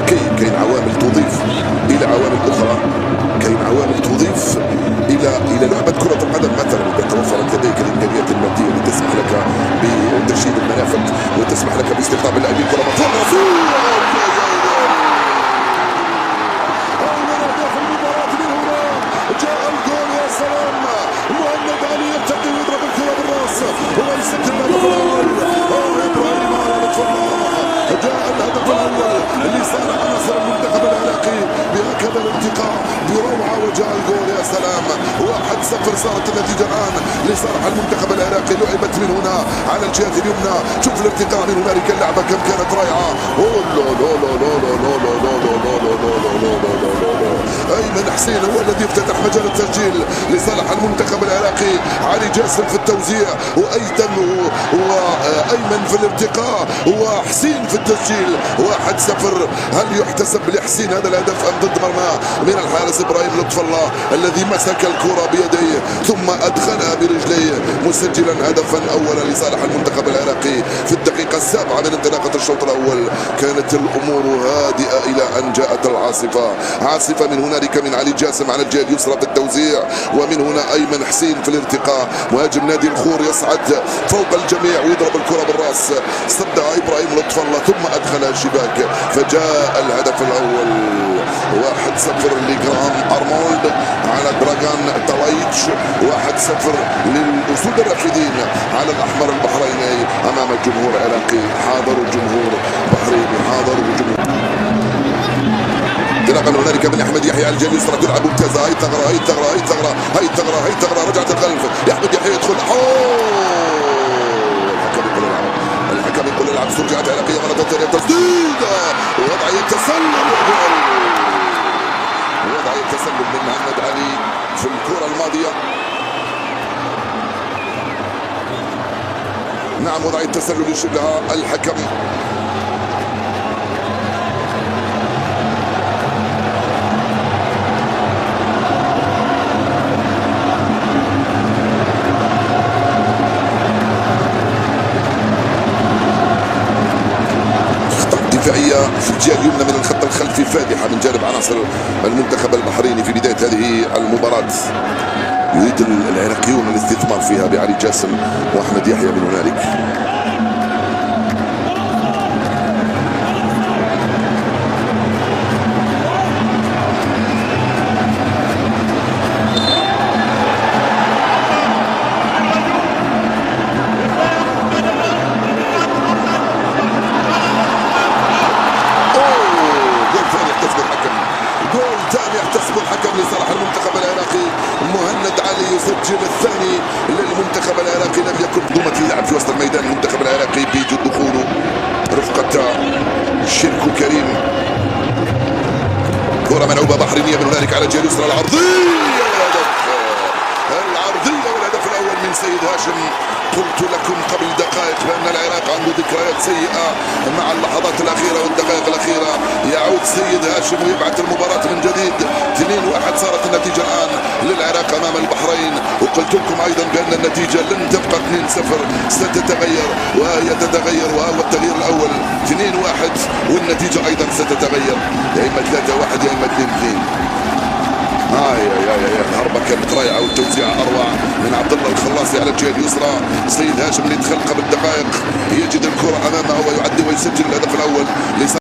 كاين عوامل تضيف الى عوامل اخرى، كاين عوامل تضيف الى لعبه كره القدم. مثلا اذا توفرت لديك الامكانيات الماديه التي تسمح لك بتشييد المرافق وتسمح لك باستقطاب اللاعبين كره مرفوعه. جاء الجول يا سلام، مهند علي يرتقي ويضرب الكره بالراس ويسجل الجول. ابراهيم على لطف الله، جاء الهدف الاول لصالح عناصر المنتخب العراقي بهكذا الارتقاء بروعه، وجاء الجول يا سلام. 1-0 صارت النتيجه الان لصالح المنتخب العراقي. لعبت من هنا على الجهه اليمنى، شوف الارتقاء من هنالك، اللعبه كم كانت رائعه. ايمن حسين هو الذي افتتح مجال التسجيل لصالح المنتخب العراقي. علي جاسم في التوزيع وايمن في الارتقاء وحسين في التسجيل. 1-0. هل يحتسب لحسين هذا الهدف ام ضد مرماه من الحارس ابراهيم لطف الله الذي مسك الكره بيديه ثم ادخلها برجليه، مسجلا هدفا اولا لصالح المنتخب العراقي في الدقيقه 7 من انطلاقه الشوط الاول. كانت الامور هادئه الى ان جاءت العاصفه. عاصفه من هنالك من علي جاسم على الجهه اليسرى في التوزيع، ومن هنا ايمن حسين في الارتقاء. مهاجم نادي الخور يصعد فوق الجميع ويضرب الكره بالراس، صدها ابراهيم لطف الله ثم ادخلها الشباك، فجاء الهدف الاول. 1-0 لجرام ارمولد على دراغان تلايتش. 1-0 للاسود الرافدين على الاحمر البحريني امام الجمهور العراقي. حاضر الجمهور البحريني، حاضر الجمهور. انطلاقا هنالك من احمد يحيى على الجهه اليسرى، تلعب ممتازه. هاي ثغره رجعت الخلف. احمد يحيى يدخل. الحكم يقول العب. رجعت عراقيه مره ثانيه، تسديده ووضعيه تسلل. وضعيه تسلل من محمد علي في الكره الماضيه. نعم، وضعيه تسلل يشيلها الحكم. في الجهه اليمنى من الخط الخلفي فادحه من جانب عناصر المنتخب البحريني في بدايه هذه المباراه. يريد العراقيون الاستثمار فيها بعلي جاسم واحمد يحيى من هنالك. يحتسب الحكم لصالح المنتخب العراقي. مهند علي يسجل الثاني للمنتخب العراقي. لم يكن ضمة لعب في وسط الميدان المنتخب العراقي بيجد دخوله رفقة شركو كريم. كرة ملعوبة بحرينية من هنالك على الجهة اليسرى، العرضية والهدف الأول من سيد هاشم. قلت لكم قبل دقائق بأن العراق عنده ذكريات سيئة مع اللحظات الأخيرة والدقائق الأخيرة. يعود سيد هاشم ويبعث المباراة من جديد. 2-1 صارت النتيجة الآن للعراق أمام البحرين، وقلت لكم أيضا بأن النتيجة لن تبقى 2-0، ستتغير وهي تتغير، وهو التغيير الأول 2-1 والنتيجة أيضا ستتغير، يا إما 3-1 يا إما 2-2. الهربة كانت رائعة والتوزيع أروع من عبد الله الخلاصي على الجهة اليسرى. سيد هاشم اللي دخل قبل دقائق يجد الكرة أمامه ويعدي ويسجل الهدف الأول.